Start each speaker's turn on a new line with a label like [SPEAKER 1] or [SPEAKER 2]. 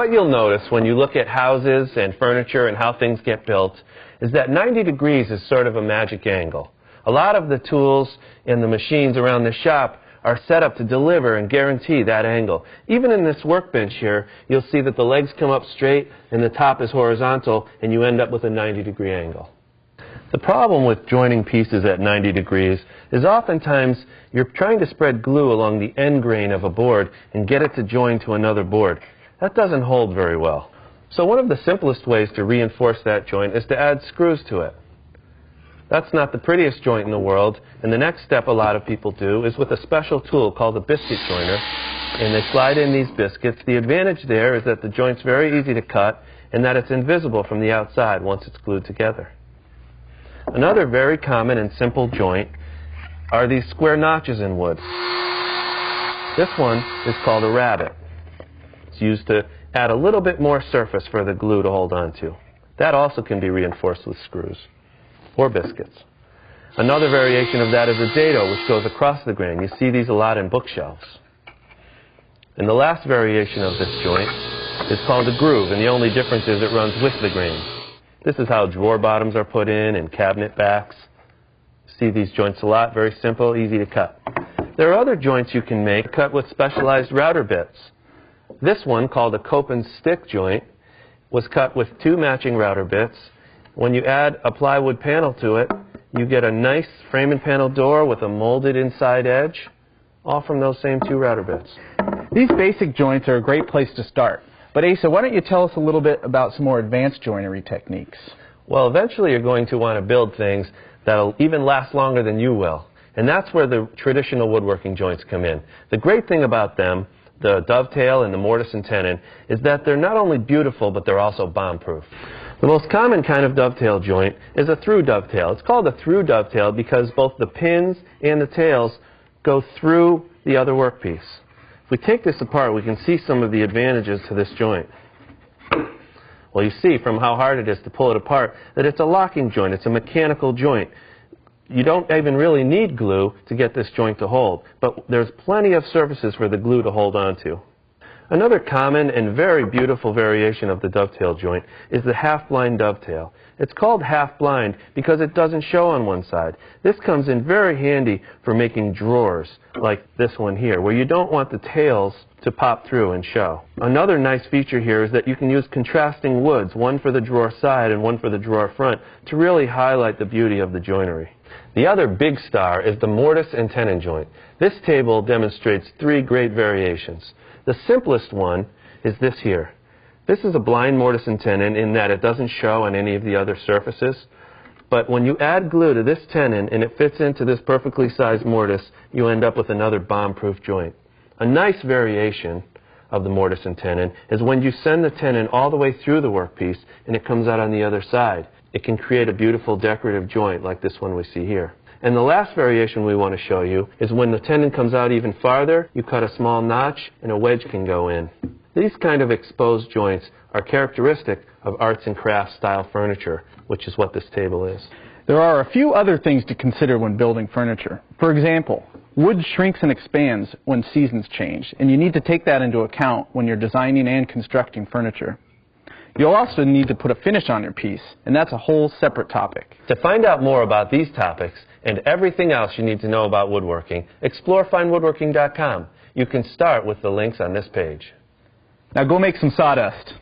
[SPEAKER 1] what you'll notice when you look at houses and furniture and how things get built is that 90 degrees is sort of a magic angle. A lot of the tools and the machines around the shop are set up to deliver and guarantee that angle. Even in this workbench here, you'll see that the legs come up straight and the top is horizontal, and you end up with a 90-degree angle. The problem with joining pieces at 90 degrees is oftentimes you're trying to spread glue along the end grain of a board and get it to join to another board. That doesn't hold very well. So one of the simplest ways to reinforce that joint is to add screws to it. That's not the prettiest joint in the world, and the next step a lot of people do is with a special tool called a Biscuit Joiner, and they slide in these biscuits. The advantage there is that the joint's very easy to cut and that it's invisible from the outside once it's glued together. Another very common and simple joint are these square notches in wood. This one is called a rabbet. It's used to add a little bit more surface for the glue to hold on to. That also can be reinforced with screws or biscuits. Another variation of that is a dado, which goes across the grain. You see these a lot in bookshelves. And the last variation of this joint is called a groove, and the only difference is it runs with the grain. This is how drawer bottoms are put in and cabinet backs. See these joints a lot, very simple, easy to cut. There are other joints you can make cut with specialized router bits. This one, called a cope and stick joint, was cut with 2 matching router bits. When you add a plywood panel to it, you get a nice frame and panel door with a molded inside edge, all from those same 2 router bits.
[SPEAKER 2] These basic joints are a great place to start. But Asa, why don't you tell us a little bit about some more advanced joinery techniques?
[SPEAKER 1] Well, eventually you're going to want to build things that'll even last longer than you will. And that's where the traditional woodworking joints come in. The great thing about them, the Dovetail and the Mortise and Tenon, is that they're not only beautiful, but they're also bomb-proof. The most common kind of dovetail joint is a through dovetail. It's called a through dovetail because both the pins and the tails go through the other workpiece. If we take this apart, we can see some of the advantages to this joint. Well, you see from how hard it is to pull it apart that it's a locking joint. It's a mechanical joint. You don't even really need glue to get this joint to hold, but there's plenty of surfaces for the glue to hold onto. Another common and very beautiful variation of the dovetail joint is the half-blind dovetail. It's called half-blind because it doesn't show on one side. This comes in very handy for making drawers, like this one here, where you don't want the tails to pop through and show. Another nice feature here is that you can use contrasting woods, one for the drawer side and one for the drawer front, to really highlight the beauty of the joinery. The other big star is the Mortise and Tenon joint. This table demonstrates 3 great variations. The simplest one is this here. This is a blind mortise and tenon in that it doesn't show on any of the other surfaces. But when you add glue to this tenon and it fits into this perfectly sized mortise, you end up with another bomb-proof joint. A nice variation of the mortise and tenon is when you send the tenon all the way through the workpiece and it comes out on the other side. It can create a beautiful decorative joint like this one we see here. And the last variation we want to show you is when the tenon comes out even farther, you cut a small notch and a wedge can go in. These kind of exposed joints are characteristic of arts and crafts style furniture, which is what this table is.
[SPEAKER 2] There are a few other things to consider when building furniture. For example, wood shrinks and expands when seasons change, and you need to take that into account when you're designing and constructing furniture. You'll also need to put a finish on your piece, and that's a whole separate topic.
[SPEAKER 1] To find out more about these topics and everything else you need to know about woodworking, explore FineWoodworking.com. You can start with the links on this page.
[SPEAKER 2] Now go make some sawdust.